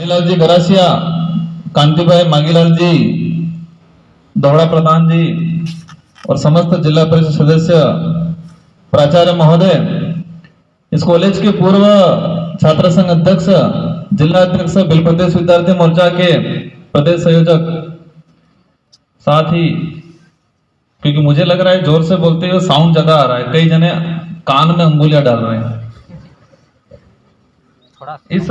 मणिलाल जी गरासिया, कांतिभाई मांगीलाल जी, दोहड़ा प्रधान जी और समस्त जिला परिषद सदस्य, प्राचार्य महोदय, इस कॉलेज के पूर्व छात्र संघ अध्यक्ष, जिला अध्यक्ष, बिल प्रदेश विद्यार्थी मोर्चा के प्रदेश संयोजक, साथ ही क्योंकि मुझे लग रहा है जोर से बोलते हुए साउंड ज्यादा आ रहा है, कई जने कान में अंगुलियां डाल रहे हैं। इस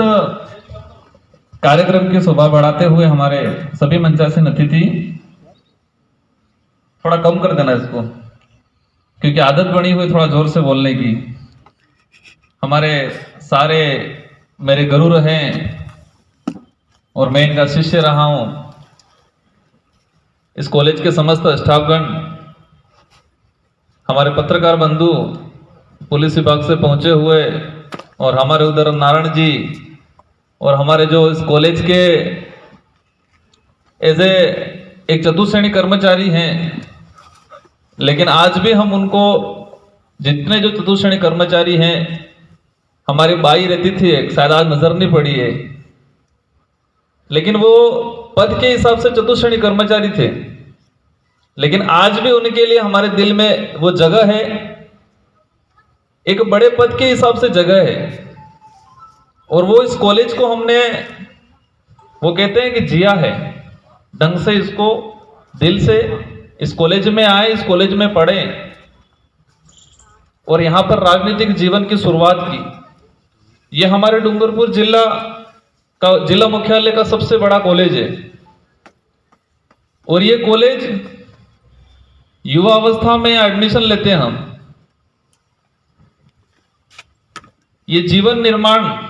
कार्यक्रम की शोभा बढ़ाते हुए हमारे सभी मंचासीन अतिथि, थोड़ा कम कर देना इसको, क्योंकि आदत बनी हुई थोड़ा जोर से बोलने की। हमारे सारे मेरे गुरु रहे और मैं इनका शिष्य रहा हूं। इस कॉलेज के समस्त स्टाफगण, हमारे पत्रकार बंधु, पुलिस विभाग से पहुंचे हुए, और हमारे उधर नारायण जी, और हमारे जो इस कॉलेज के एज एक चतुश्रेणी कर्मचारी हैं, लेकिन आज भी हम उनको, जितने जो चतुश्रेणी कर्मचारी हैं, हमारी बाई रहती थी एक, शायद आज नजर नहीं पड़ी है, लेकिन वो पद के हिसाब से चतुश्रेणी कर्मचारी थे, लेकिन आज भी उनके लिए हमारे दिल में वो जगह है, एक बड़े पद के हिसाब से जगह है। और वो इस कॉलेज को हमने, वो कहते हैं कि जिया है ढंग से, इसको दिल से इस कॉलेज में आए, इस कॉलेज में पढ़े और यहां पर राजनीतिक जीवन की शुरुआत की। ये हमारे डूंगरपुर जिला का, जिला मुख्यालय का सबसे बड़ा कॉलेज है, और ये कॉलेज युवा अवस्था में एडमिशन लेते हैं हम। ये जीवन निर्माण,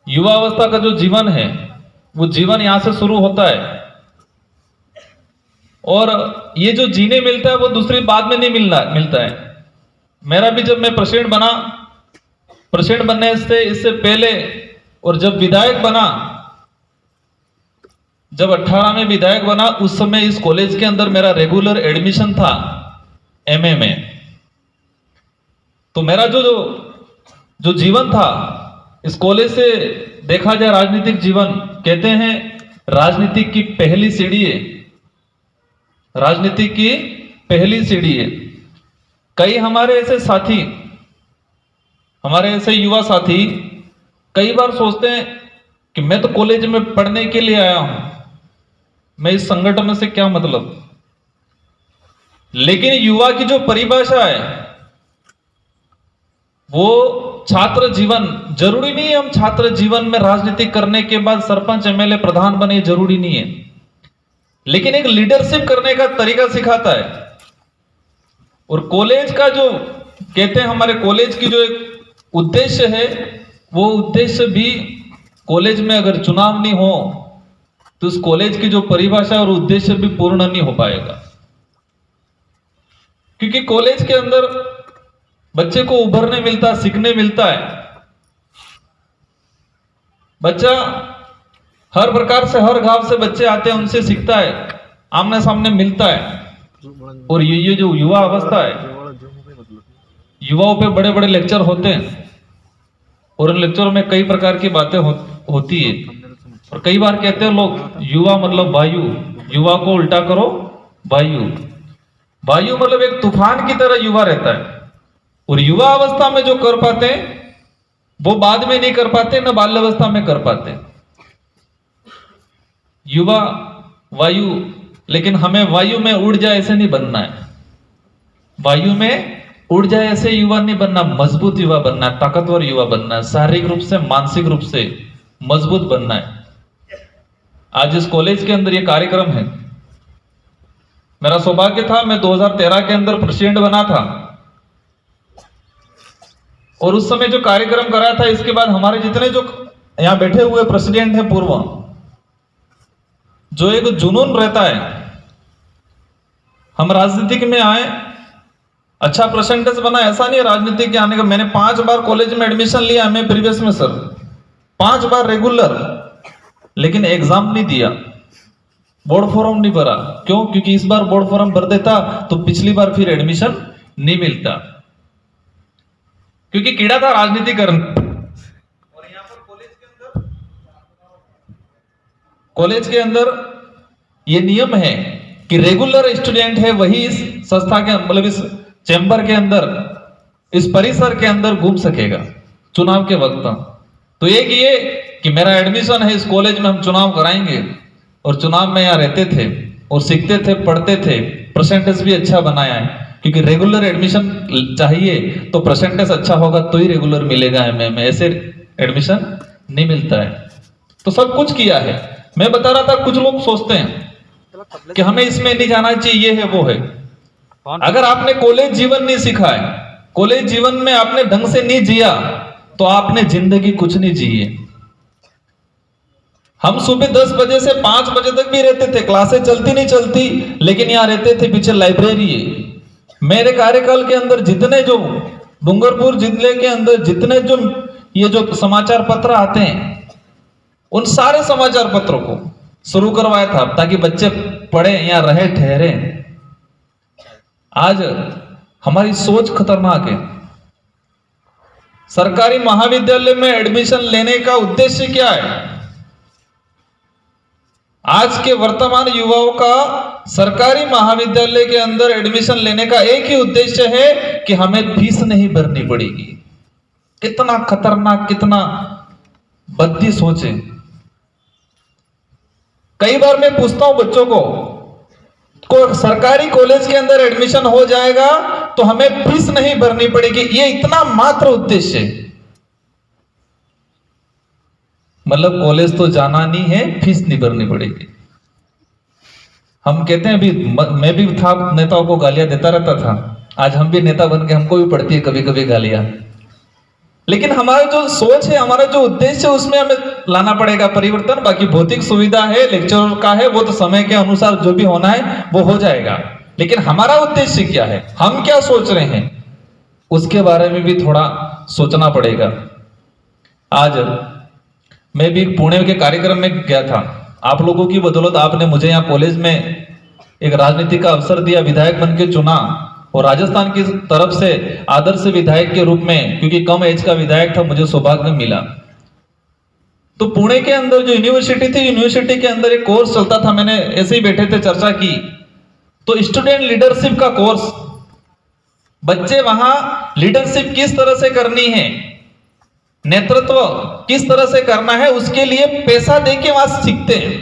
युवा अवस्था का जो जीवन है, वो जीवन यहां से शुरू होता है, और ये जो जीने मिलता है वो दूसरी बाद में नहीं मिलता है। मेरा भी जब मैं प्रेसिडेंट बना, प्रेसिडेंट बनने से इससे पहले, और जब विधायक बना, जब 18 में विधायक बना, उस समय इस कॉलेज के अंदर मेरा रेगुलर एडमिशन था एमए में। तो मेरा जो जीवन था इस कॉलेज से देखा जाए, राजनीतिक जीवन, कहते हैं राजनीति की पहली सीढ़ी है, राजनीति की पहली सीढ़ी है। कई हमारे ऐसे साथी, हमारे ऐसे युवा साथी कई बार सोचते हैं कि मैं तो कॉलेज में पढ़ने के लिए आया हूं, मैं इस संगठन से क्या मतलब। लेकिन युवा की जो परिभाषा है, वो छात्र जीवन, जरूरी नहीं है हम छात्र जीवन में राजनीति करने के बाद सरपंच, एमएलए, प्रधान बने, जरूरी नहीं है, लेकिन एक लीडरशिप करने का तरीका सिखाता है। और कॉलेज का जो कहते हैं, हमारे कॉलेज की जो एक उद्देश्य है, वो उद्देश्य भी कॉलेज में अगर चुनाव नहीं हो तो उस कॉलेज की जो परिभाषा और उद्देश्य भी पूर्ण नहीं हो पाएगा। क्योंकि कॉलेज के अंदर बच्चे को उभरने मिलता, सीखने मिलता है। बच्चा हर प्रकार से, हर गांव से बच्चे आते हैं, उनसे सीखता है, आमने सामने मिलता है। और ये जो युवा अवस्था है, युवाओं पे बड़े बड़े लेक्चर होते हैं, और उन लेक्चरों में कई प्रकार की बातें होती है। और कई बार कहते हैं लोग, युवा मतलब वायु, युवा को उल्टा करो वायु। वायु मतलब एक तूफान की तरह युवा रहता है, और युवा अवस्था में जो कर पाते हैं वो बाद में नहीं कर पाते, न बाल्यावस्था में कर पाते। युवा वायु, लेकिन हमें वायु में उड़ जाए ऐसे नहीं बनना है, वायु में उड़ जाए ऐसे युवा नहीं बनना, मजबूत युवा बनना है, ताकतवर युवा बनना है, शारीरिक रूप से, मानसिक रूप से मजबूत बनना है। आज इस कॉलेज के अंदर ये कार्यक्रम है। मेरा सौभाग्य था, मैं 2013 के अंदर प्रेसिडेंट बना था, और उस समय जो कार्यक्रम करा था, इसके बाद हमारे जितने जो यहां बैठे हुए प्रेसिडेंट हैं पूर्व, जो एक जुनून रहता है, हम राजनीतिक में आए, अच्छा परसेंटेज बना, ऐसा नहीं है राजनीति के आने का। मैंने 5 बार कॉलेज में एडमिशन लिया, मैं प्रीवियस में सर 5 बार रेगुलर, लेकिन एग्जाम नहीं दिया, बोर्ड फॉर्म नहीं भरा। क्यों? क्योंकि इस बार बोर्ड फॉर्म भर देता तो पिछली बार फिर एडमिशन नहीं मिलता, क्योंकि कीड़ा था राजनीति करने। और यहाँ पर कॉलेज के अंदर कॉलेज के अंदर ये नियम है कि रेगुलर स्टूडेंट है वही इस संस्था के मतलब इस चैम्बर के अंदर, इस परिसर के अंदर घूम सकेगा चुनाव के वक्त। तो एक ये कि मेरा एडमिशन है इस कॉलेज में, हम चुनाव कराएंगे, और चुनाव में यहाँ रहते थे और सीखते थे, पढ़ते थे, परसेंटेज भी अच्छा बनाया है, क्योंकि रेगुलर एडमिशन चाहिए तो परसेंटेज अच्छा होगा तो ही रेगुलर मिलेगा एमए में, ऐसे एडमिशन नहीं मिलता है। तो सब कुछ किया है। मैं बता रहा था, कुछ लोग सोचते हैं कि हमें इसमें नहीं जाना चाहिए, ये है वो है। अगर आपने कॉलेज जीवन नहीं सीखा है, कॉलेज जीवन में आपने ढंग से नहीं जिया, तो आपने जिंदगी कुछ नहीं जी है। हम सुबह 10 बजे से 5 बजे तक भी रहते थे, क्लासेस चलती नहीं चलती, लेकिन यहाँ रहते थे, पीछे लाइब्रेरी है। मेरे कार्यकाल के अंदर जितने जो डूंगरपुर जिले के अंदर जितने जो ये जो समाचार पत्र आते हैं, उन सारे समाचार पत्रों को शुरू करवाया था ताकि बच्चे पढ़े, यहाँ रहे, ठहरे। आज हमारी सोच खतरनाक है। सरकारी महाविद्यालय में एडमिशन लेने का उद्देश्य क्या है? आज के वर्तमान युवाओं का सरकारी महाविद्यालय के अंदर एडमिशन लेने का एक ही उद्देश्य है कि हमें फीस नहीं भरनी पड़ेगी। कितना खतरनाक, कितना बद्दी सोच है। कई बार मैं पूछता हूं बच्चों को सरकारी कॉलेज के अंदर एडमिशन हो जाएगा तो हमें फीस नहीं भरनी पड़ेगी, ये इतना मात्र उद्देश्य है। मतलब कॉलेज तो जाना नहीं है, फीस नहीं भरनी पड़ेगी। हम कहते हैं, अभी मैं भी था, नेताओं को गालियां देता रहता था, आज हम भी नेता बन के हमको भी पड़ती है कभी कभी गालियां। लेकिन हमारा जो सोच है, हमारा जो उद्देश्य है, उसमें हमें लाना पड़ेगा परिवर्तन। बाकी भौतिक सुविधा है, लेक्चर का है, वो तो समय के अनुसार जो भी होना है वो हो जाएगा। लेकिन हमारा उद्देश्य क्या है, हम क्या सोच रहे हैं, उसके बारे में भी थोड़ा सोचना पड़ेगा। आज मैं भी पुणे के कार्यक्रम में गया था। आप लोगों की बदौलत आपने मुझे यहाँ कॉलेज में एक राजनीति का अवसर दिया, विधायक बन के चुना, और राजस्थान की तरफ से आदर्श विधायक के रूप में, क्योंकि कम एज का विधायक था, मुझे सौभाग्य मिला। तो पुणे के अंदर जो यूनिवर्सिटी थी, यूनिवर्सिटी के अंदर एक कोर्स चलता था, मैंने ऐसे ही बैठे थे, चर्चा की, तो स्टूडेंट लीडरशिप का कोर्स। बच्चे वहां लीडरशिप किस तरह से करनी है, नेतृत्व किस तरह से करना है, उसके लिए पैसा देके वहां सीखते हैं।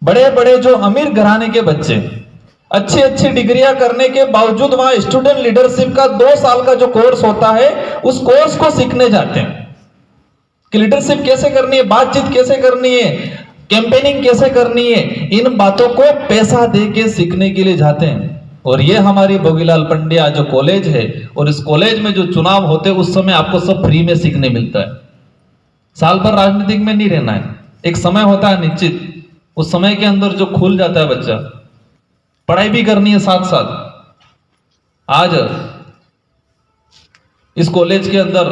बड़े बड़े जो अमीर घराने के बच्चे अच्छी अच्छी डिग्रियां करने के बावजूद वहां स्टूडेंट लीडरशिप का 2 साल का जो कोर्स होता है, उस कोर्स को सीखने जाते हैं कि लीडरशिप कैसे करनी है, बातचीत कैसे करनी है, कैंपेनिंग कैसे करनी है। इन बातों को पैसा दे के सीखने के लिए जाते हैं। और ये हमारी भोगीलाल पंड्या जो कॉलेज है, और इस कॉलेज में जो चुनाव होते हैं उस समय आपको सब फ्री में सीखने मिलता है। साल भर राजनीतिक में नहीं रहना है, एक समय होता है निश्चित, उस समय के अंदर जो खुल जाता है बच्चा, पढ़ाई भी करनी है साथ साथ। आज इस कॉलेज के अंदर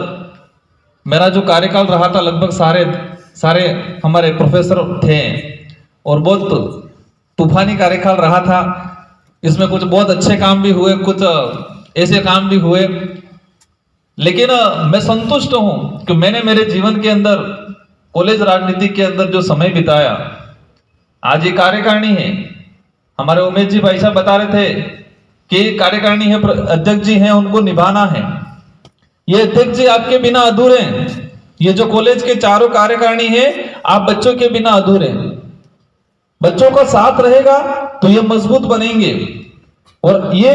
मेरा जो कार्यकाल रहा था, लगभग सारे हमारे प्रोफेसर थे, और बहुत तूफानी कार्यकाल रहा था। इसमें कुछ बहुत अच्छे काम भी हुए, कुछ ऐसे काम भी हुए, लेकिन मैं संतुष्ट हूं कि मैंने मेरे जीवन के अंदर कॉलेज राजनीति के अंदर जो समय बिताया। आज ये कार्यकारिणी है, हमारे उमेश जी भाई साहब बता रहे थे कि कार्यकारिणी है, अध्यक्ष जी हैं, उनको निभाना है। ये अध्यक्ष जी आपके बिना अधूरे हैं। ये जो कॉलेज के चारों कार्यकारिणी है, आप बच्चों के बिना अधूरे हैं। बच्चों का साथ रहेगा तो ये मजबूत बनेंगे, और ये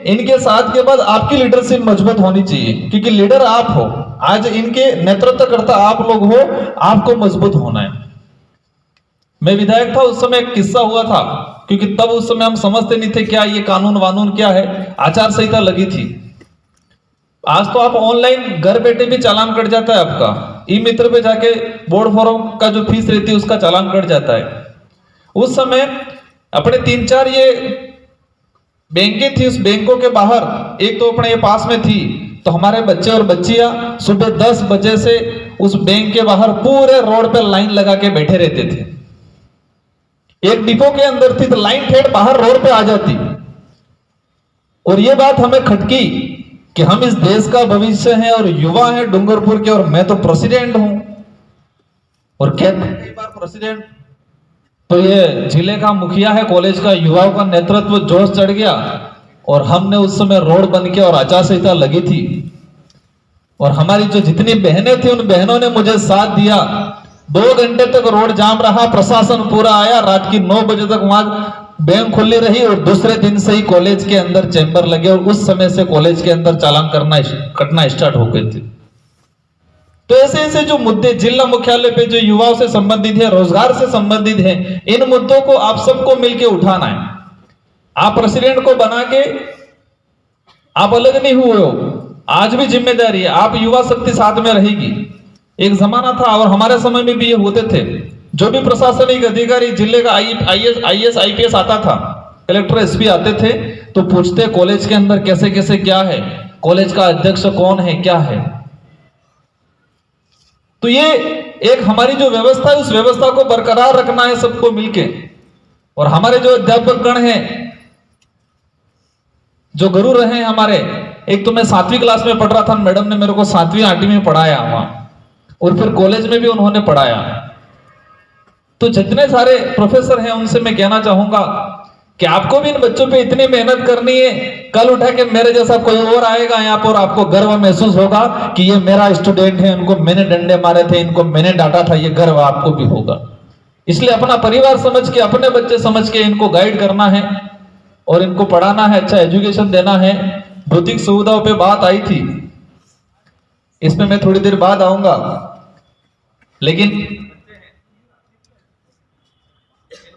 इनके साथ के बाद आपकी लीडरशिप मजबूत होनी चाहिए, क्योंकि लीडर आप हो। आज इनके नेतृत्व करता आप लोग हो, आपको मजबूत होना है। मैं विधायक था, उस समय एक किस्सा हुआ था, क्योंकि तब उस समय हम समझते नहीं थे क्या ये कानून वानून क्या है, आचार संहिता लगी थी। आज तो आप ऑनलाइन घर बैठे भी चालान कट जाता है आपका, ई मित्र पे जाके बोर्ड फॉर्म का जो फीस रहती है उसका चालान कट जाता है। उस समय अपने 3-4 ये बैंकें थी, उस बैंकों के बाहर एक तो अपने ये पास में थी, तो हमारे बच्चे और बच्चियां सुबह 10 बजे से उस बैंक के बाहर पूरे रोड पे लाइन लगा के बैठे रहते थे। एक डिपो के अंदर थी तो लाइन ठेठ बाहर रोड पे आ जाती। और ये बात हमें खटकी कि हम इस देश का भविष्य हैं और युवा हैं डूंगरपुर के, और मैं तो प्रेसिडेंट हूं। और कहते कई बार प्रेसिडेंट तो ये जिले का मुखिया है, कॉलेज का युवाओं का नेतृत्व जोश चढ़ गया और हमने उस समय रोड बन के और आचार संहिता लगी थी और हमारी जो जितनी बहनें थी उन बहनों ने मुझे साथ दिया। 2 घंटे तक रोड जाम रहा, प्रशासन पूरा आया, रात की 9 बजे तक वहां बैंक खुली रही और दूसरे दिन से ही कॉलेज के अंदर चैम्बर लगे और उस समय से कॉलेज के अंदर चालान कटना स्टार्ट हो गए थे। तो ऐसे ऐसे जो मुद्दे जिला मुख्यालय पे जो युवाओं से संबंधित है, रोजगार से संबंधित है, इन मुद्दों को आप सबको मिलकर उठाना है। आप प्रेसिडेंट को बना के आप अलग नहीं हुए हो, आज भी जिम्मेदारी है, आप युवा शक्ति साथ में रहेगी। एक जमाना था और हमारे समय में भी ये होते थे, जो भी प्रशासनिक अधिकारी जिले का आईएएस आईपीएस आता था, कलेक्टर एसपी आते थे, तो पूछते कॉलेज के अंदर कैसे कैसे क्या है, कॉलेज का अध्यक्ष कौन है, क्या है। तो ये एक हमारी जो व्यवस्था है, उस व्यवस्था को बरकरार रखना है सबको मिलके। और हमारे जो अध्यापक गण हैं, जो गुरु रहे हैं हमारे, एक तो मैं 7वीं क्लास में पढ़ रहा था, मैडम ने मेरे को 7वीं 8वीं में पढ़ाया वहां, और फिर कॉलेज में भी उन्होंने पढ़ाया। तो जितने सारे प्रोफेसर हैं उनसे मैं कहना चाहूंगा कि आपको भी इन बच्चों पे इतनी मेहनत करनी है, कल उठा के मेरे जैसा कोई और आएगा यहाँ पर, आपको गर्व महसूस होगा कि ये मेरा स्टूडेंट है, इनको मैंने डंडे मारे थे, इनको मैंने डांटा था, ये गर्व आपको भी होगा। इसलिए अपना परिवार समझ के, अपने बच्चे समझ के इनको गाइड करना है और इनको पढ़ाना है, अच्छा एजुकेशन देना है। भौतिक सुविधाओं पे बात आई थी, इसमें मैं थोड़ी देर बाद आऊंगा, लेकिन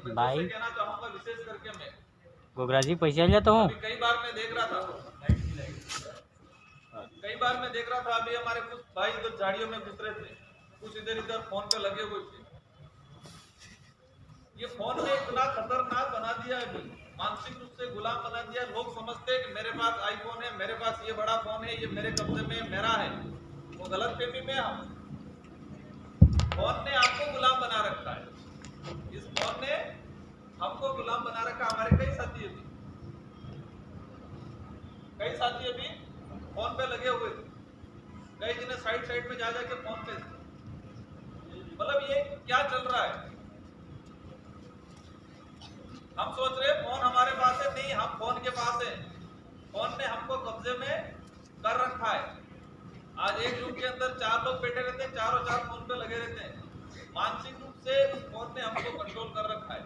भाई विशेष करके मैं गोगरा जी पैसे लेता हूँ। कई बार मैं देख रहा था अभी हमारे कुछ भाई इधर झाड़ियों में घुस रहे थे, कुछ इधर इधर फोन पे लगे हुए थे। ये फोन ने इतना खतरनाक बना दिया है, मानसिक रूप से गुलाम बना दिया। लोग समझते हैं कि मेरे पास आईफोन है, मेरे पास ये बड़ा फोन है, ये मेरे कब्जे में मेरा है। वो गलत फहमी में हम, फोन ने आपको गुलाम बना रखा है, इस फोन ने हमको गुलाम बना रखा। हमारे कई साथी अभी फोन पे लगे हुए थे, कई जिन्हें साइड में जा जाके फोन पे, मतलब ये क्या चल रहा है। हम सोच रहे फोन हमारे पास है, नहीं, हम फोन के पास है। फोन ने हमको कब्जे में कर रखा है। आज एक रूम के अंदर 4 लोग बैठे रहते हैं, चारों फोन पे लगे रहते हैं। मानसिक रूप से फोन ने हमको कंट्रोल कर रखा है।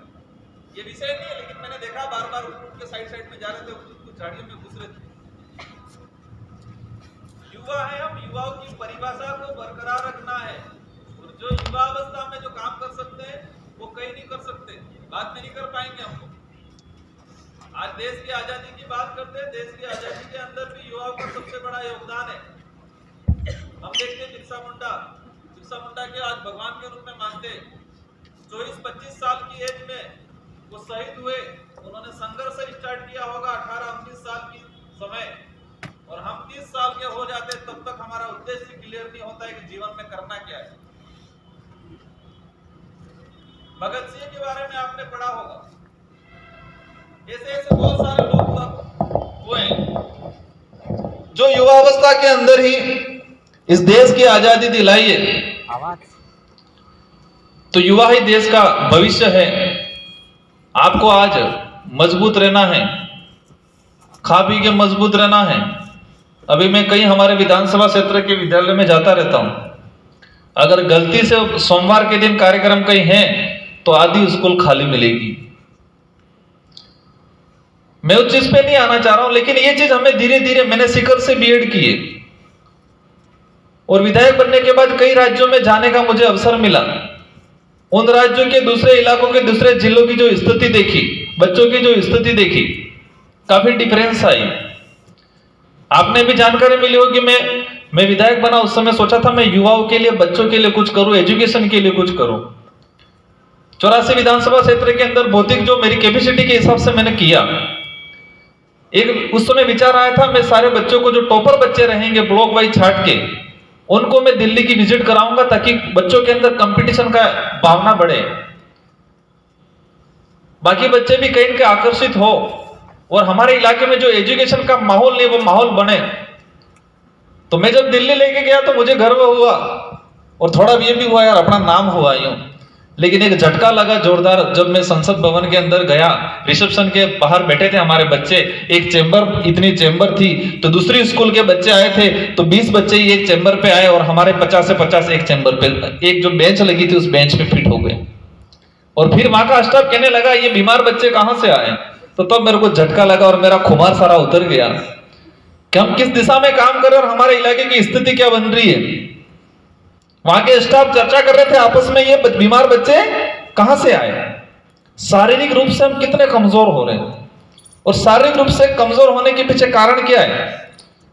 ये विषय नहीं है, लेकिन मैंने देखा बार बार उठ के साइड में जा रहे थे, कुछ झाड़ियों में घुस रहे थे। युवा है, हम युवाओं की परिभाषा को बरकरार रखना है, और जो युवा अवस्था में जो काम कर सकते हैं वो कहीं नहीं कर सकते, बाद में नहीं कर पाएंगे हमको। आज देश की आजादी की बात करते हैं, देश की आजादी के अंदर भी युवाओं का सबसे बड़ा योगदान है। हम देखते हैं बिरसा मुंडा के आज भगवान के रूप में मानते, 24-25 साल की एज में वो शहीद हुए। उन्होंने संघर्ष स्टार्ट किया होगा 18-19 साल की समय, और हम 30 साल के हो जाते तब तक हमारा उद्देश्य क्लियर नहीं होता है कि जीवन में करना क्या है। भगत सिंह के बारे में आपने पढ़ा होगा, ऐसे बहुत सारे लोग हुए जो युवावस्था के अंदर ही इस देश की आजादी दिलाई है। तो युवा ही देश का भविष्य है। आपको आज मजबूत रहना है, खा पी के मजबूत रहना है। अभी मैं कई हमारे विधानसभा क्षेत्र के विद्यालय में जाता रहता हूं, अगर गलती से सोमवार के दिन कार्यक्रम कहीं है तो आधी स्कूल खाली मिलेगी। मैं उस चीज पे नहीं आना चाह रहा हूं, लेकिन ये चीज हमें धीरे धीरे, मैंने शिखर से बीएड किए और विधायक बनने के बाद कई राज्यों में जाने का मुझे अवसर मिला। उन राज्यों के दूसरे इलाकों के दूसरे जिलों की जो स्थिति देखी, बच्चों की जो स्थिति देखी, काफी डिफरेंस आई। आपने भी जानकारी मिली होगी, मैं विधायक बना उस समय सोचा था मैं युवाओं के लिए, बच्चों के लिए कुछ करूं, एजुकेशन के लिए कुछ करूं। 84 विधानसभा क्षेत्र के अंदर भौतिक जो मेरी कैपेसिटी के हिसाब से मैंने किया। एक उस समय विचार आया था, मैं सारे बच्चों को, जो टॉपर बच्चे रहेंगे ब्लॉक वाइज छाट के, उनको मैं दिल्ली की विजिट कराऊंगा ताकि बच्चों के अंदर कंपटीशन का भावना बढ़े, बाकी बच्चे भी कहीं के आकर्षित हो, और हमारे इलाके में जो एजुकेशन का माहौल नहीं वो माहौल बने। तो मैं जब दिल्ली लेके गया तो मुझे गर्व हुआ और थोड़ा ये भी हुआ यार, अपना नाम हुआ यूं। लेकिन एक झटका लगा जोरदार जब मैं संसद भवन के अंदर गया, रिसेप्शन के बाहर बैठे थे हमारे बच्चे, एक चेंबर, इतनी चेंबर थी, तो दूसरी स्कूल के बच्चे आए थे, तो 20 बच्चे ही एक चेंबर पे आए और हमारे 50 से 50 एक चेंबर पे, एक जो बेंच लगी थी उस बेंच पे फिट हो गए। और फिर वहां का स्टाफ कहने लगा ये बीमार बच्चे कहां से आए, तो तब मेरे को झटका लगा और मेरा खुमार सारा उतर गया कि हम किस दिशा में काम कर रहे हैं और हमारे इलाके की स्थिति क्या बन रही है। वहां के स्टाफ चर्चा कर रहे थे आपस में, ये बीमार बच्चे कहां से आए, शारीरिक रूप से हम कितने कमजोर हो रहे हैं, और शारीरिक रूप से कमजोर होने के पीछे कारण क्या है,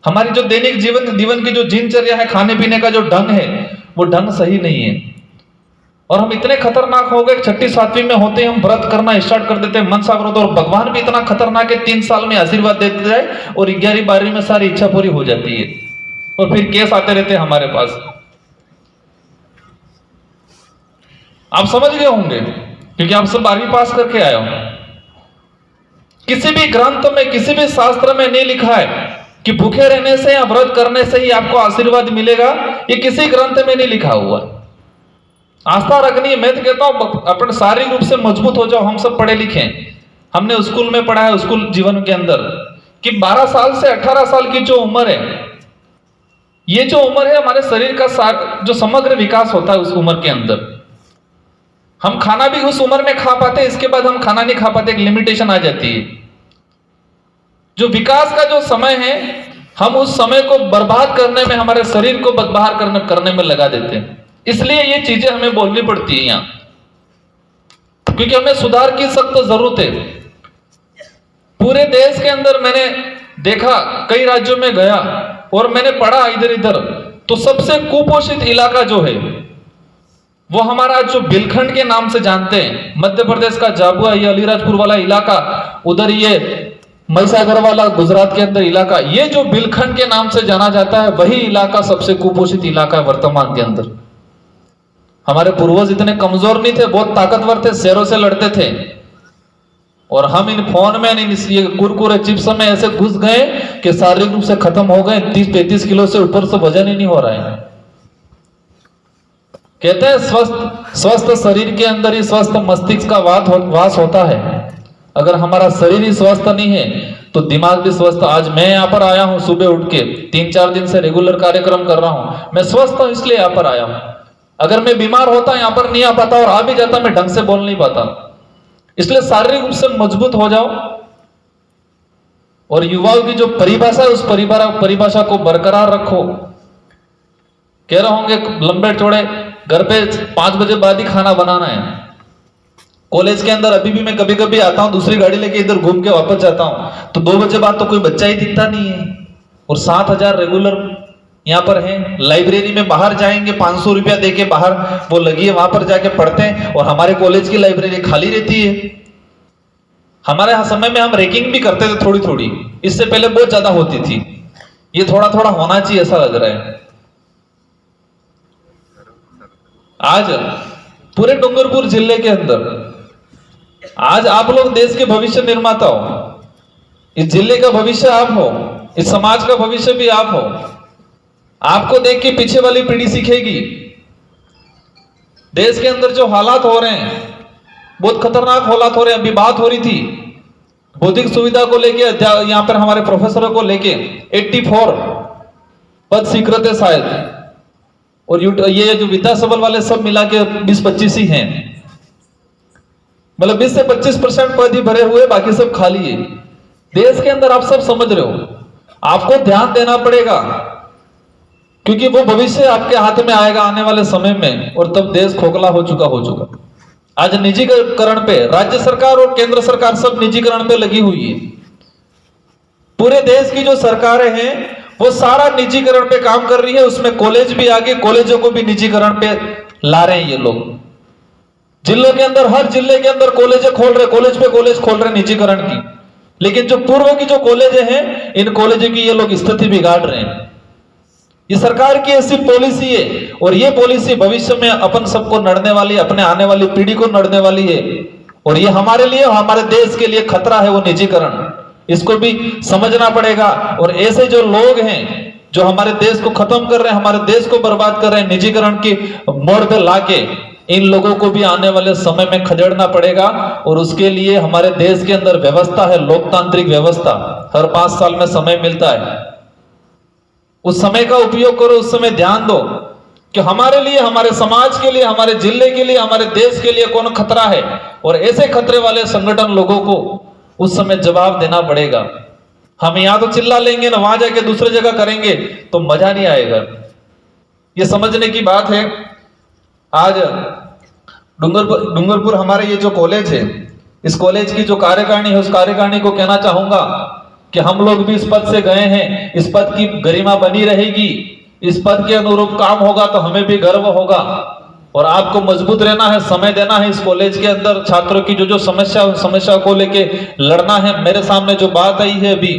हमारी जो दैनिक जीवन की जो दिनचर्या है, खाने पीने का जो ढंग है, वो ढंग सही नहीं है। और हम इतने खतरनाक हो गए, छठी सातवीं में होते हम व्रत करना स्टार्ट कर देते हैं, मनसा व्रत, और भगवान भी इतना खतरनाक है, 3 साल में आशीर्वाद देते जाए और 11वीं 12वीं में सारी इच्छा पूरी हो जाती है, और फिर केस आते रहते हैं हमारे पास। आप समझ गए होंगे क्योंकि आप सब 12वीं पास करके आए हो। किसी भी ग्रंथ में, किसी भी शास्त्र में नहीं लिखा है कि भूखे रहने से या व्रत करने से ही आपको आशीर्वाद मिलेगा, ये किसी ग्रंथ में नहीं लिखा हुआ। आस्था रखनी है। मैं तो कहता हूं अपन शारीरिक रूप से मजबूत हो जाओ। हम सब पढ़े लिखे हैं, हमने स्कूल में पढ़ा है, स्कूल जीवन के अंदर कि 12 साल से 18 साल की जो उम्र है, ये जो उम्र है हमारे शरीर का जो समग्र विकास होता है उस उम्र के अंदर। हम खाना भी उस उम्र में खा पाते हैं, इसके बाद हम खाना नहीं खा पाते, एक लिमिटेशन आ जाती है। जो विकास का जो समय है, हम उस समय को बर्बाद करने में, हमारे शरीर को बदबहार करने में लगा देते हैं। इसलिए ये चीजें हमें बोलनी पड़ती है यहां, क्योंकि हमें सुधार की सख्त जरूरत है। पूरे देश के अंदर मैंने देखा, कई राज्यों में गया और मैंने पढ़ा इधर इधर, तो सबसे कुपोषित इलाका जो है वो हमारा जो बिलखंड के नाम से जानते हैं, मध्य प्रदेश का झाबुआ, ये अलीराजपुर वाला इलाका, उधर ये महिसागर वाला गुजरात के अंदर इलाका, ये जो बिलखंड के नाम से जाना जाता है, वही इलाका सबसे कुपोषित इलाका है वर्तमान के अंदर। हमारे पूर्वज इतने कमजोर नहीं थे, बहुत ताकतवर थे, शेरों से लड़ते थे, और हम इन फोन में, ये कुरकुरे चिप्स में ऐसे घुस गए कि शारीरिक रूप से खत्म हो गए। 30-35 किलो से ऊपर से वजन ही नहीं हो रहा है। कहते हैं स्वस्थ शरीर के अंदर ही स्वस्थ मस्तिष्क का वास होता है। अगर हमारा शरीर ही स्वस्थ नहीं है तो दिमाग भी स्वस्थ। आज मैं यहाँ पर आया हूँ, सुबह उठ के 3-4 दिन से रेगुलर कार्यक्रम कर रहा हूँ, मैं स्वस्थ हूँ इसलिए यहाँ पर आया हूँ। अगर मैं बीमार होता, यहाँ पर नहीं आ पाता, और आ भी जाता, मैं ढंग से बोल नहीं पाता। इसलिए शारीरिक रूप से मजबूत हो जाओ, और युवाओं की जो परिभाषा है उस परिभाषा को बरकरार रखो। कह रहे होंगे लंबे चौड़े घर पे 5 बजे बाद ही खाना बनाना है। कॉलेज के अंदर अभी भी मैं कभी कभी आता हूं, दूसरी गाड़ी लेके इधर घूम के वापस जाता हूं, तो 2 बजे बाद तो कोई बच्चा ही दिखता नहीं है, और 7,000 रेगुलर यहाँ पर है। लाइब्रेरी में बाहर जाएंगे, 500 रुपया देके बाहर वो लगी है, वहां पर जाके पढ़ते हैं, और हमारे कॉलेज की लाइब्रेरी खाली रहती है। हमारे समय में हम रैंकिंग भी करते थे थोड़ी थोड़ी, इससे पहले बहुत ज्यादा होती थी, ये थोड़ा थोड़ा होना चाहिए ऐसा लग रहा है। आज पूरे डूंगरपुर जिले के अंदर, आज आप लोग देश के भविष्य निर्माता हो, इस जिले का भविष्य आप हो, इस समाज का भविष्य भी आप हो। आपको देख के पीछे वाली पीढ़ी सीखेगी। देश के अंदर जो हालात हो रहे हैं, बहुत खतरनाक हालात हो रहे हैं। अभी बात हो रही थी बौद्धिक सुविधा को लेके, यहाँ पर हमारे प्रोफेसरों को लेके 84 पद स्वीकृत है शायद, और ये जो विद्या सबल वाले सब मिला के 20-25 ही हैं, मतलब 20 से 25% पद ही भरे हुए, बाकी सब खाली है। देश के अंदर आप सब समझ रहे हो, आपको ध्यान देना पड़ेगा, क्योंकि वो भविष्य आपके हाथ में आएगा आने वाले समय में, और तब देश खोखला हो चुका। आज निजीकरण पे राज्य सरकार और केंद्र सरकार सब निजीकरण पे लगी हुई है। पूरे देश की जो सरकारें हैं वो सारा निजीकरण पे काम कर रही है। उसमें कॉलेज भी आगे, कॉलेजों को भी निजीकरण पे ला रहे हैं ये लोग। जिलों के अंदर, हर जिले के अंदर कॉलेज खोल रहे, कॉलेज पे कॉलेज खोल रहे निजीकरण की। लेकिन जो पूर्व की जो कॉलेज हैं, इन कॉलेजों की ये लोग स्थिति बिगाड़ रहे हैं। ये सरकार की ऐसी पॉलिसी है, और ये पॉलिसी भविष्य में अपन सबको नड़ने वाली, अपने आने वाली पीढ़ी को नड़ने वाली है, और ये हमारे लिए, हमारे देश के लिए खतरा है वो निजीकरण। इसको भी समझना पड़ेगा। और ऐसे जो लोग हैं जो हमारे देश को खत्म कर रहे हैं, हमारे देश को बर्बाद कर रहे हैं, निजीकरण की मोड़ पे लाके, इन लोगों को भी आने वाले समय में खदेड़ना पड़ेगा। और उसके लिए हमारे देश के अंदर व्यवस्था है, लोकतांत्रिक व्यवस्था, हर 5 साल में समय मिलता है। उस समय का उपयोग करो, उस समय ध्यान दो कि हमारे लिए, हमारे समाज के लिए, हमारे जिले के लिए, हमारे देश के लिए कौन खतरा है, और ऐसे खतरे वाले संगठन लोगों को उस समय जवाब देना पड़ेगा। हम यहां तो चिल्ला लेंगे ना, वहां जाके दूसरी जगह करेंगे तो मजा नहीं आएगा। ये समझने की बात है। आज डूंगरपुर हमारे ये जो कॉलेज है, इस कॉलेज की जो कार्यकारिणी है, उस कार्यकारिणी को कहना चाहूंगा कि हम लोग भी इस पद से गए हैं, इस पद की गरिमा बनी रहेगी, इस पद के अनुरूप काम होगा तो हमें भी गर्व होगा। और आपको मजबूत रहना है, समय देना है इस कॉलेज के अंदर। छात्रों की जो समस्या को लेके लड़ना है। मेरे सामने जो बात आई है अभी,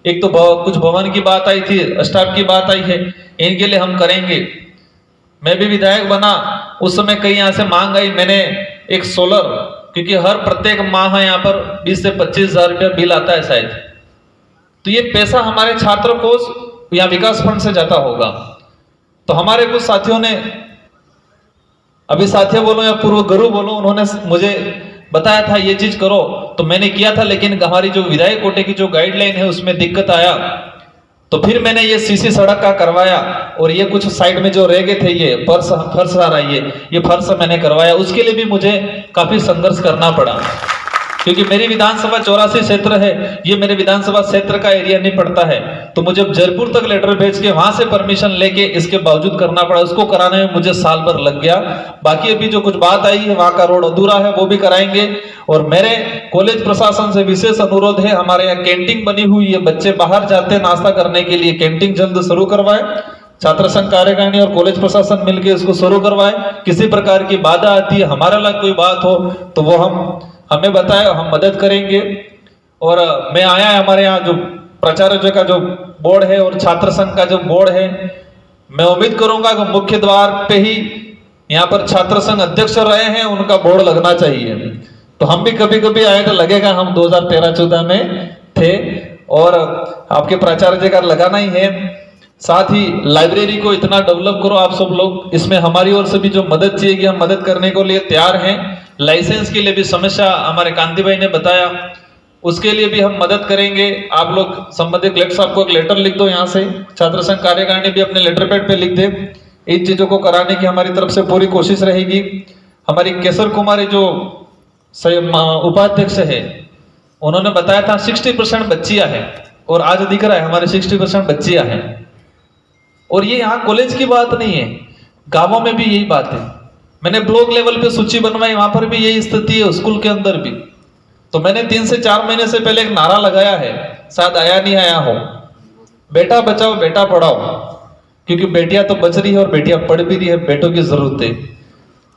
एक तो कुछ भवन की बात आई थी, स्टाफ की बात आई है, इनके लिए हम करेंगे। मैं भी विधायक बना उस समय कई यहाँ से मांग आई, मैंने एक सोलर, क्योंकि हर प्रत्येक माह यहाँ पर 20 से 25 हजार रुपया बिल आता है शायद, तो ये पैसा हमारे छात्र कोष या विकास फंड से जाता होगा। तो हमारे कुछ साथियों ने, अभी साथी बोलो या पूर्व गुरु बोलो, उन्होंने मुझे बताया था ये चीज करो, तो मैंने किया था। लेकिन हमारी जो विधायक कोटे की जो गाइडलाइन है उसमें दिक्कत आया, तो फिर मैंने ये सीसी सड़क का करवाया। और ये कुछ साइड में जो रह गए थे, ये फर्श आ रहा है, ये फर्श मैंने करवाया। उसके लिए भी मुझे काफी संघर्ष करना पड़ा, क्योंकि मेरी विधानसभा 84 क्षेत्र है, ये मेरे विधानसभा क्षेत्र का एरिया नहीं पड़ता है। तो मुझे जयपुर तक लेटर भेज के वहां से परमिशन लेके इसके बावजूद करना पड़ा। उसको कराने में मुझे साल भर लग गया। बाकी अभी जो कुछ बात आई है, वहां का रोड अधूरा है, वो भी कराएंगे। और मेरे कॉलेज प्रशासन से विशेष अनुरोध है, हमारे यहाँ कैंटीन बनी हुई है, बच्चे बाहर जाते हैं नाश्ता करने के लिए, कैंटीन जल्द शुरू करवाए। छात्र संघ कार्यकारिणी और कॉलेज प्रशासन मिलकर इसको शुरू करवाए। किसी प्रकार की बाधा आती है, हमारे लिए कोई बात हो तो वो हमें बताए, हम मदद करेंगे। और मैं आया है, हमारे यहाँ जो प्राचार्य का जो बोर्ड है और छात्र संघ का जो बोर्ड है, मैं उम्मीद करूंगा कि मुख्य द्वार पे ही यहाँ पर छात्र संघ अध्यक्ष रहे हैं, उनका बोर्ड लगना चाहिए। तो हम भी कभी कभी आए तो लगेगा हम 2013-14 में थे, और आपके प्राचार्य जी का लगाना ही है। साथ ही लाइब्रेरी को इतना डेवलप करो आप सब लोग, इसमें हमारी ओर से भी जो मदद चाहिए हम मदद करने को लिए तैयार हैं। लाइसेंस के लिए भी समस्या हमारे कांति भाई ने बताया, उसके लिए भी हम मदद करेंगे। आप लोग संबंधित कलेक्टर साहब को एक लेटर लिख दो, यहाँ से छात्र संघ कार्यकारिणी भी अपने लेटर पैड पे लिख दे। इन चीजों को कराने की हमारी तरफ से पूरी कोशिश रहेगी। हमारी केसर कुमारी जो उपाध्यक्ष है, उन्होंने बताया था 60% बच्चियां हैं, और आज दिख रहा है हमारे 60% बच्चियां हैं। और ये यहाँ कॉलेज की बात नहीं है, गांवों में भी यही बात है। मैंने ब्लॉक लेवल पे सूची बनवाई, वहां पर भी यही स्थिति है, स्कूल के अंदर भी। तो मैंने 3 से 4 महीने से पहले एक नारा लगाया है, शायद आया नहीं आया हो, बेटा बचाओ बेटा पढ़ाओ। क्योंकि बेटियां तो बच रही है और बेटियां पढ़ भी रही है, बेटों की जरूरत है।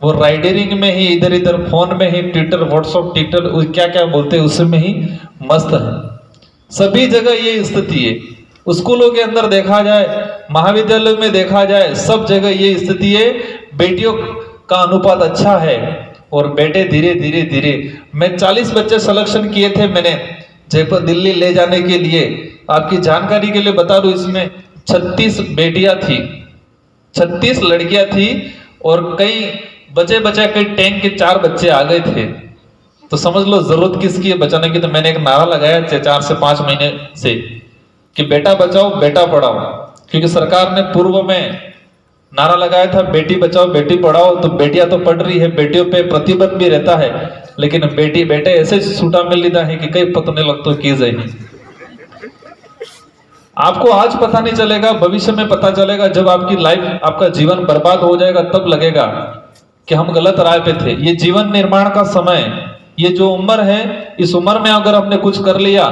वो राइडरिंग में ही, इधर इधर फोन में ही, ट्विटर व्हाट्सएप ट्विटर क्या क्या बोलते हैं उसमें ही मस्त है। सभी जगह ये स्थिति है, स्कूलों के अंदर देखा जाए, महाविद्यालय में देखा जाए, सब जगह ये स्थिति है। बेटियों का अनुपात अच्छा है और बेटे धीरे धीरे धीरे, मैं 40 बच्चे सिलेक्शन किए थे मैंने जयपुर दिल्ली ले जाने के लिए। आपकी जानकारी के लिए बता दूं, इसमें 36 बेटियां थी, 36 लड़कियां थी, और कई बचे कई टैंक के 4 बच्चे आ गए थे। तो समझ लो जरूरत किसकी है बचाने की। तो मैंने एक नारा लगाया 4 से 5 महीने से कि बेटा बचाओ बेटा पढ़ाओ। क्योंकि सरकार ने पूर्व में नारा लगाया था बेटी बचाओ बेटी पढ़ाओ, तो बेटियां तो पढ़ रही है, बेटियों पे प्रतिबंध भी रहता है, लेकिन बेटी बेटे ऐसे छूटा मिल लेता है कि कई पतने लगते की जाए। आपको आज पता नहीं चलेगा, भविष्य में पता चलेगा, जब आपकी लाइफ, आपका जीवन बर्बाद हो जाएगा, तब लगेगा कि हम गलत राह पे थे। ये जीवन निर्माण का समय, ये जो उम्र है, इस उम्र में अगर हमने कुछ कर लिया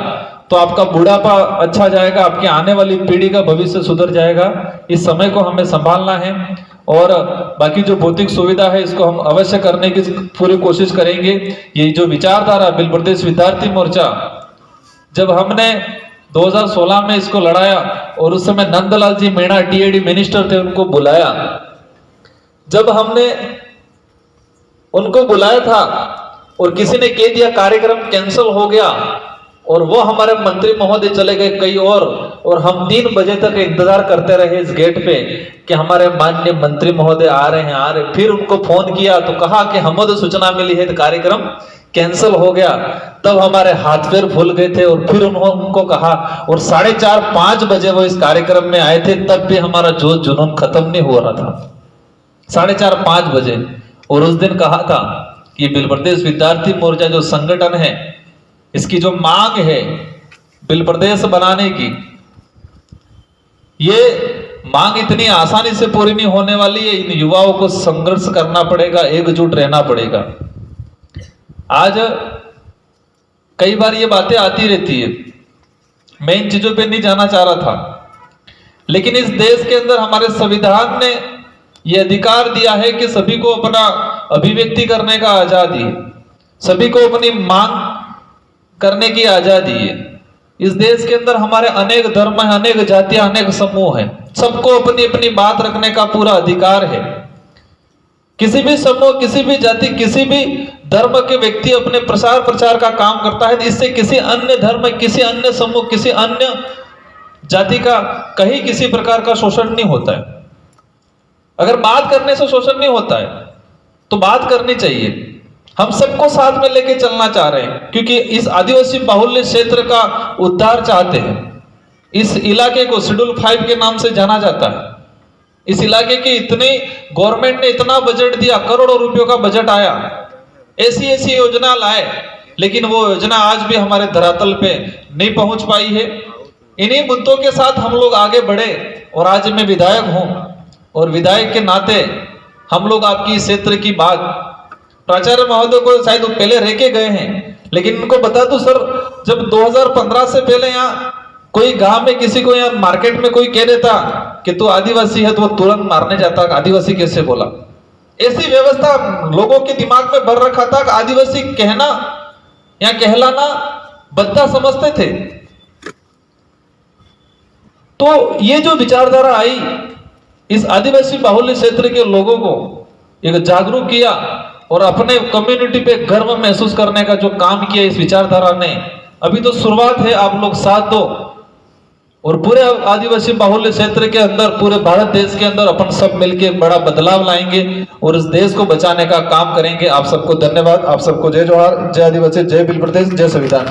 तो आपका बुढ़ापा अच्छा जाएगा, आपकी आने वाली पीढ़ी का भविष्य सुधर जाएगा। इस समय को हमें संभालना है, और बाकी जो भौतिक सुविधा है इसको हम अवश्य करने की पूरी कोशिश करेंगे। ये जो विचारधारा बिल प्रदेश विद्यार्थी मोर्चा, जब हमने 2016 में इसको लड़ाया, और उस समय नंदलाल जी मीणा टीएडी मिनिस्टर थे, उनको बुलाया। जब हमने उनको बुलाया था और किसी ने कह दिया कार्यक्रम कैंसिल हो गया, और वो हमारे मंत्री महोदय चले गए कहीं और हम 3 बजे तक इंतजार करते रहे इस गेट पे कि हमारे माननीय मंत्री महोदय आ रहे हैं। फिर उनको फोन किया तो कहा कि हमें तो सूचना मिली है, कार्यक्रम कैंसिल हो गया। तब हमारे हाथ पैर फूल गए थे और फिर उन्होंने उनको कहा, और 4:30-5 बजे वो इस कार्यक्रम में आए थे, तब भी हमारा जोश जुनून खत्म नहीं हो रहा था। 4:30-5 बजे। और उस दिन कहा था कि बिल प्रदेश विद्यार्थी मोर्चा जो संगठन है, इसकी जो मांग है बिल प्रदेश बनाने की, ये मांग इतनी आसानी से पूरी नहीं होने वाली है। इन युवाओं को संघर्ष करना पड़ेगा, एकजुट रहना पड़ेगा। आज कई बार ये बातें आती रहती है, मैं इन चीजों पे नहीं जाना चाह रहा था, लेकिन इस देश के अंदर हमारे संविधान ने ये अधिकार दिया है कि सभी को अपना अभिव्यक्ति करने का आजादी है, सभी को अपनी मांग करने की आजादी है। इस देश के अंदर हमारे अनेक धर्म हैं, अनेक जातियां, अनेक समूह हैं, सबको अपनी अपनी बात रखने का पूरा अधिकार है। किसी भी समूह, किसी भी जाति, किसी भी धर्म के व्यक्ति अपने प्रचार का काम करता है, इससे किसी अन्य धर्म, किसी अन्य समूह, किसी अन्य जाति का कहीं किसी प्रकार का शोषण नहीं होता है। अगर बात करने से शोषण नहीं होता है तो बात करनी चाहिए। हम सबको साथ में लेके चलना चाह रहे हैं, क्योंकि इस आदिवासी बाहुल्य क्षेत्र का उद्धार चाहते हैं। इस इलाके को शेड्यूल 5 के नाम से जाना जाता है। इस इलाके की इतनी गवर्नमेंट ने इतना बजट दिया, करोड़ों रुपयों का बजट आया, ऐसी योजना लाए, लेकिन वो योजना आज भी हमारे धरातल पे नहीं पहुंच पाई है। इन्हीं मुद्दों के साथ हम लोग आगे बढ़े, और आज मैं विधायक हूं, और विधायक के नाते हम लोग आपकी इस क्षेत्र की बात, प्राचार्य महोदय को शायद वो पहले रह के गए हैं, लेकिन उनको बता दूं सर, जब 2015 से पहले यहाँ कोई गांव में किसी को, यहाँ मार्केट में कोई कह देता कि तू आदिवासी है, तो वो तुरंत मारने जाता। आदिवासी कैसे बोला? ऐसी व्यवस्था लोगों के दिमाग में भर रखा था कि आदिवासी कहना या कहलाना बद्दा समझते थे। तो ये जो विचारधारा आई, इस आदिवासी बाहुल्य क्षेत्र के लोगों को एक जागरूक किया और अपने कम्युनिटी पे गर्व महसूस करने का जो काम किया इस विचारधारा ने, अभी तो शुरुआत है, आप लोग साथ दो और पूरे आदिवासी बाहुल्य क्षेत्र के अंदर, पूरे भारत देश के अंदर अपन सब मिलके बड़ा बदलाव लाएंगे और इस देश को बचाने का काम करेंगे। आप सबको धन्यवाद। आप सबको जय जोहार, जय आदिवासी, जय बिल प्रदेश, जय संविधान।